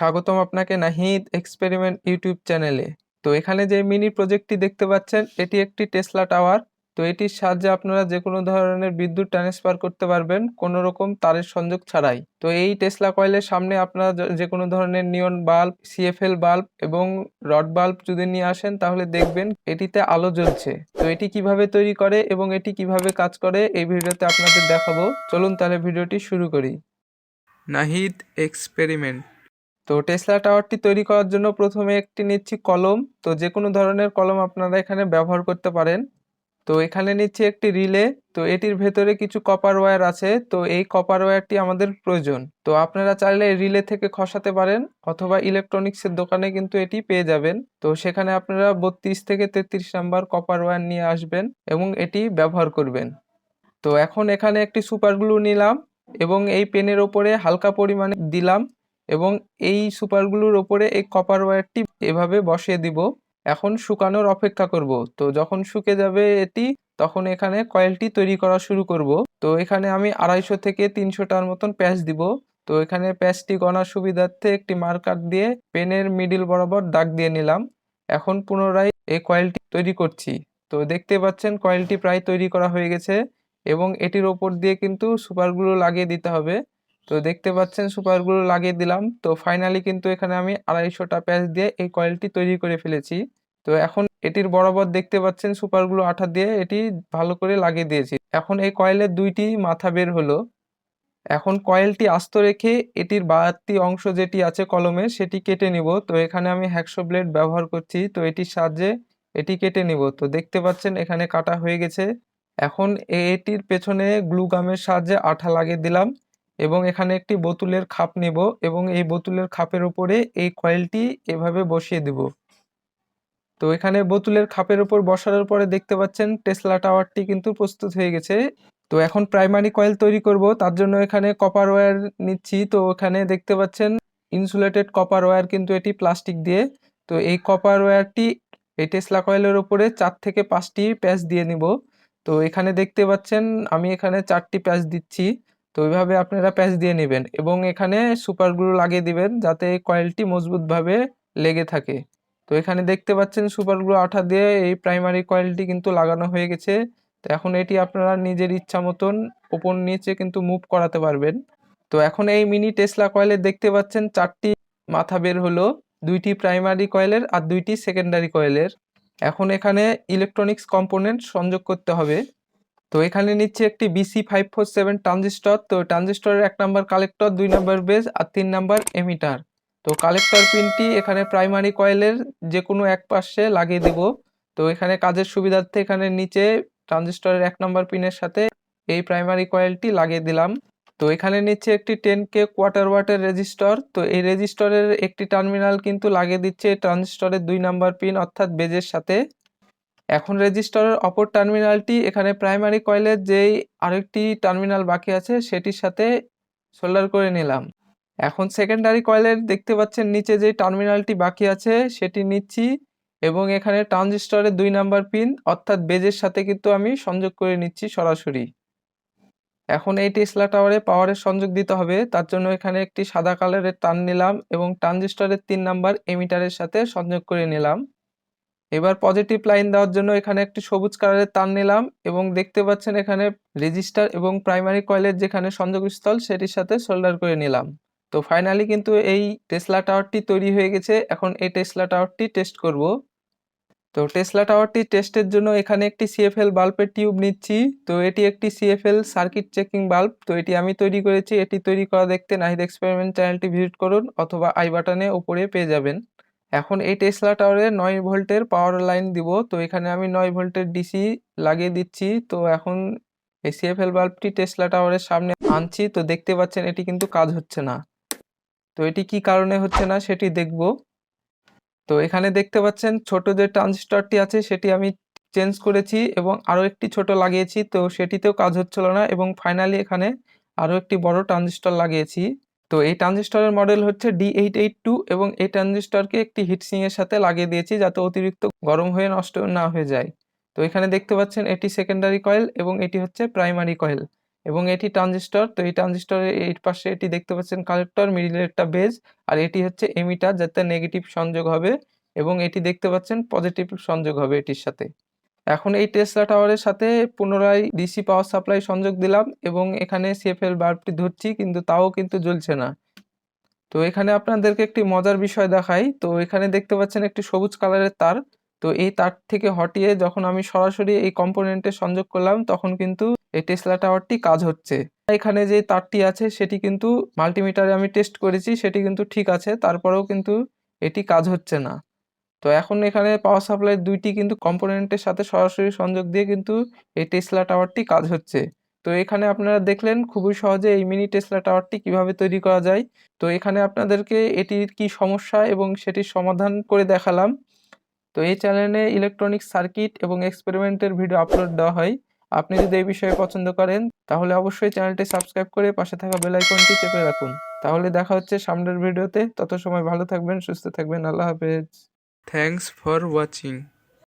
স্বাগতম আপনাকে Nahid experiment YouTube চ্যানেলে। তো এখানে যে মিনি প্রজেক্টটি দেখতে পাচ্ছেন এটি একটি টেসলা টাওয়ার। তো এটির সাহায্যে আপনারা যে কোনো ধরনের বিদ্যুৎ ট্রান্সফার করতে পারবেন কোনো রকম তারের সংযোগ ছাড়াই। তো এই টেসলা কয়েলের সামনে আপনারা যে কোনো ধরনের নিয়ন বাল্ব, সিএফএল বাল্ব এবং রড বাল্ব যদি নিয়ে আসেন তাহলে দেখবেন এটিতে আলো জ্বলছে। তো এটি কিভাবে তৈরি করে এবং এটি কিভাবে কাজ করে এই ভিডিওতে আপনাদের দেখাবো। চলুন তাহলে ভিডিওটি শুরু করি। নাহিদ এক্সপেরিমেন্ট। তো টেসলা টাওয়ারটি তৈরি করার জন্য প্রথমে একটি নিচ্ছি কলম। তো যে কোনো ধরনের কলম আপনারা এখানে ব্যবহার করতে পারেন। তো এখানে নিচ্ছি একটি রিলে। তো এটির ভেতরে কিছু কপার ওয়্যার আছে, তো এই কপার ওয়্যারটি আমাদের প্রয়োজন। তো আপনারা চাইলে রিলে থেকে খসাতে পারেন অথবা ইলেকট্রনিক্সের দোকানে কিন্তু এটি পেয়ে যাবেন। তো সেখানে আপনারা 32 থেকে 33 নাম্বার কপার ওয়্যার নিয়ে আসবেন এবং এটি ব্যবহার করবেন। তো এখন এখানে একটি সুপার গ্লু নিলাম এবং এই পেনের ওপরে হালকা পরিমাণে দিলাম এবং এই সুপার গ্লুর ওপরে এই কপার ওয়্যারটি এভাবে বসিয়ে দিব। এখন শুকানোর অপেক্ষা করব। তো যখন শুকে যাবে এটি, তখন এখানে কয়েলটি তৈরি করা শুরু করব। তো এখানে আমি 250 থেকে 300টার মতন প্যাচ দিব। তো এখানে প্যাচটি গণার সুবিধার্থে একটি মার্কার দিয়ে পেনের মিডিল বরাবর দাগ দিয়ে নিলাম। এখন পুনরায় এই কয়েলটি তৈরি করছি। তো দেখতে পাচ্ছেন কয়েলটি প্রায় তৈরি করা হয়ে গেছে এবং এটির ওপর দিয়ে কিন্তু সুপারগুলো লাগিয়ে দিতে হবে। তো দেখতে পাচ্ছেন সুপারগুলো লাগিয়ে দিলাম। তো ফাইনালি কিন্তু এখানে আমি 250টা প্যাচ দিয়ে এই কয়েলটি তৈরি করে ফেলেছি। তো এখন এটির বরাবর দেখতে পাচ্ছেন সুপারগুলো আঠা দিয়ে এটি ভালো করে লাগিয়ে দিয়েছি। এখন এই কয়েলের দুইটি মাথা বের হলো। এখন কয়েলটি আস্ত রেখে এটির বাড়তি অংশ যেটি আছে কলমে সেটি কেটে নিব। তো এখানে আমি হ্যাকসো ব্লেড ব্যবহার করছি। তো এটির সাহায্যে এটি কেটে নিব। তো দেখতে পাচ্ছেন এখানে কাটা হয়ে গেছে। এখন এটির পেছনে গ্লু গামের সাহায্যে আঠা লাগিয়ে দিলাম এবং এখানে একটি বোতলের খাপ নেব এবং এই বোতলের খাপের উপরে এই কয়েলটি এভাবে বসিয়ে দেব। তো এখানে বোতলের খাপের উপর বসানোর পরে দেখতে পাচ্ছেন টেসলা টাওয়ারটি কিন্তু প্রস্তুত হয়ে গেছে। তো এখন প্রাইমারি কয়েল তৈরি করব, তার জন্য এখানে কপার ওয়্যার নিচ্ছি। তো এখানে দেখতে পাচ্ছেন ইনসুলেটেড কপার ওয়্যার, কিন্তু এটি প্লাস্টিক দিয়ে। তো এই কপার ওয়্যারটি এই টেসলা কয়েলের উপরে 4 থেকে 5টি প্যাচ দিয়ে নিব। তো এখানে দেখতে পাচ্ছেন আমি এখানে 4টি প্যাচ দিচ্ছি। তো এইভাবে আপনারা প্যাচ দিয়ে নেবেন এবং এখানে সুপার গ্লু লাগিয়ে দিবেন যাতে এই কয়েলটি মজবুতভাবে লেগে থাকে। তো এখানে দেখতে পাচ্ছেন সুপার গ্লু আঠা দিয়ে এই প্রাইমারি কয়েলটি কিন্তু লাগানো হয়ে গেছে। তো এখন এটি আপনারা নিজের ইচ্ছা মতন উপর নিচে কিন্তু মুভ করাতে পারবেন। তো এখন এই মিনি টেসলা কয়েলের দেখতে পাচ্ছেন 4টি মাথা বের হলো, 2টি প্রাইমারি কয়েলের আর 2টি সেকেন্ডারি কয়েলের। এখন এখানে ইলেকট্রনিক্স কম্পোনেন্ট সংযোগ করতে হবে। তো এখানে নিচ্ছে একটি BC547 ট্রানজিস্টর। তো ট্রানজিস্টরের 1 নাম্বার কালেক্টর, 2 নাম্বার বেস আর 3 নাম্বার এমিটার। তো কালেক্টর পিনটি এখানে প্রাইমারি কয়েলের যে কোনো এক পাশে লাগিয়ে দিব। তো এখানে কাজের সুবিধার্থে এখানে নিচে ট্রানজিস্টরের 1 নাম্বার পিনের সাথে এই প্রাইমারি কয়েলটি লাগিয়ে দিলাম। তো এখানে নিচ্ছে একটি 10K কোয়ার্টার ওয়াটের রেজিস্টর। তো এই রেজিস্টরের একটি টার্মিনাল কিন্তু লাগিয়ে দিচ্ছে ট্রানজিস্টরের 2 নাম্বার পিন অর্থাৎ বেজের সাথে। এখন রেজিস্টরের অপর টার্মিনালটি এখানে প্রাইমারি কয়েলের যেই আরেকটি টার্মিনাল বাকি আছে সেটির সাথে সোল্ডার করে নিলাম। এখন সেকেন্ডারি কয়েলের দেখতে পাচ্ছেন নিচে যে টার্মিনালটি বাকি আছে সেটি নিচ্ছি এবং এখানে ট্রানজিস্টরের 2 নাম্বার পিন অর্থাৎ বেজের সাথে কিন্তু আমি সংযোগ করে নিচ্ছি সরাসরি। এখন এই টেসলা টাওয়ারে পাওয়ারের সংযোগ দিতে হবে, তার জন্য এখানে একটি সাদা কালারের তার নিলাম এবং ট্রানজিস্টরের 3 নাম্বার এমিটারের সাথে সংযোগ করে নিলাম। এবার পজিটিভ লাইন দেওয়ার জন্য এখানে একটি সবুজ কালারের তার নিলাম এবং দেখতে পাচ্ছেন এখানে রেজিস্টার এবং প্রাইমারি কয়েলের যেখানে সংযোগস্থল সেটির সাথে সোল্ডার করে নিলাম। তো ফাইনালি কিন্তু এই টেসলা টাওয়ারটি তৈরি হয়ে গেছে। এখন এই টেসলা টাওয়ারটি টেস্ট করব। তো টেসলা টাওয়ারটি টেস্টের জন্য এখানে একটি সিএফএল বাল্বের টিউব নিচ্ছি। তো এটি একটি সিএফএল সার্কিট চেকিং বাল্ব। তো এটি আমি তৈরি করেছি। এটি তৈরি করা দেখতে নাহিদ এক্সপেরিমেন্ট চ্যানেলটি ভিজিট করুন অথবা আই বাটনে উপরে পেয়ে যাবেন। এখন এই টেসলা টাওয়ারে 9 ভোল্টের পাওয়ার লাইন দিব। তো এখানে আমি 9 ভোল্টের ডিসি লাগিয়ে দিচ্ছি। তো এখন এই সিএফএল বাল্বটি টেসলা টাওয়ারের সামনে আনছি। তো দেখতে পাচ্ছেন এটি কিন্তু কাজ হচ্ছে না। তো এটি কি কারণে হচ্ছে না সেটি দেখব। তো এখানে দেখতে পাচ্ছেন ছোট যে ট্রানজিস্টরটি আছে সেটি আমি চেঞ্জ করেছি এবং আরো একটি ছোট লাগিয়েছি। তো সেটিতেও কাজ হচ্ছিল না এবং ফাইনালি এখানে আরো একটি বড় ট্রানজিস্টর লাগিয়েছি। তো এই ট্রানজিস্টরের মডেল হচ্ছে D882 এবং এই ট্রানজিস্টরকে একটি হিটসিং এর সাথে লাগিয়ে দিয়েছি যাতে অতিরিক্ত গরম হয়ে নষ্ট না হয়ে যায়। তো এখানে দেখতে পাচ্ছেন এটি সেকেন্ডারি কয়েল এবং এটি হচ্ছে প্রাইমারি কয়েল। এবং এটি ট্রানজিস্টর। তো এই ট্রানজিস্টরের এই পাশে এটি দেখতে পাচ্ছেন কালেক্টর, মিডিলে একটা বেজ, আর এটি হচ্ছে এমিটার যাতে নেগেটিভ সংযোগ হবে, এবং এটি দেখতে পাচ্ছেন পজিটিভ সংযোগ হবে এটির সাথে। এখন এই টেসলা টাওয়ারের সাথে পুনরায় ডিসি পাওয়ার সাপ্লাই সংযোগ দিলাম এবং এখানে সিএফএল বাল্বটি ধরছি, কিন্তু তাও কিন্তু জ্বলছে না। তো এখানে আপনাদেরকে একটি মজার বিষয় দেখাই। তো এখানে দেখতে পাচ্ছেন একটি সবুজ কালারের তার। তো এই তার থেকে হটিয়ে যখন আমি সরাসরি এই কম্পোনেন্টে সংযোগ করলাম, তখন কিন্তু এই টেসলা টাওয়ারটি কাজ হচ্ছে। এখানে যে তারটি আছে সেটি কিন্তু মাল্টিমিটারে আমি টেস্ট করেছি, সেটি কিন্তু ঠিক আছে, তারপরেও কিন্তু এটি কাজ হচ্ছে না। তো এখন এখানে পাওয়ার সাপ্লাই দুইটি কিন্তু কম্পোনেন্টের সাথে সরাসরি সংযোগ দিয়ে কিন্তু এই টেসলা টাওয়ারটি কাজ হচ্ছে। তো এখানে আপনারা দেখলেন খুবই সহজে এই মিনি টেসলা টাওয়ারটি কিভাবে তৈরি করা যায়। তো এখানে আপনাদেরকে এটির কি সমস্যা এবং সেটির সমাধান করে দেখালাম। তো এই চ্যানেলে ইলেকট্রনিক সার্কিট এবং এক্সপেরিমেন্টের ভিডিও আপলোড দেওয়া হয়। আপনি যদি এই বিষয়ে পছন্দ করেন তাহলে অবশ্যই চ্যানেলটি সাবস্ক্রাইব করে পাশে থাকা বেল আইকনটি চেপে রাখুন। তাহলে দেখা হচ্ছে সামনের ভিডিওতে। তত সময় ভালো থাকবেন, সুস্থ থাকবেন। আল্লাহ হাফেজ। Thanks for watching.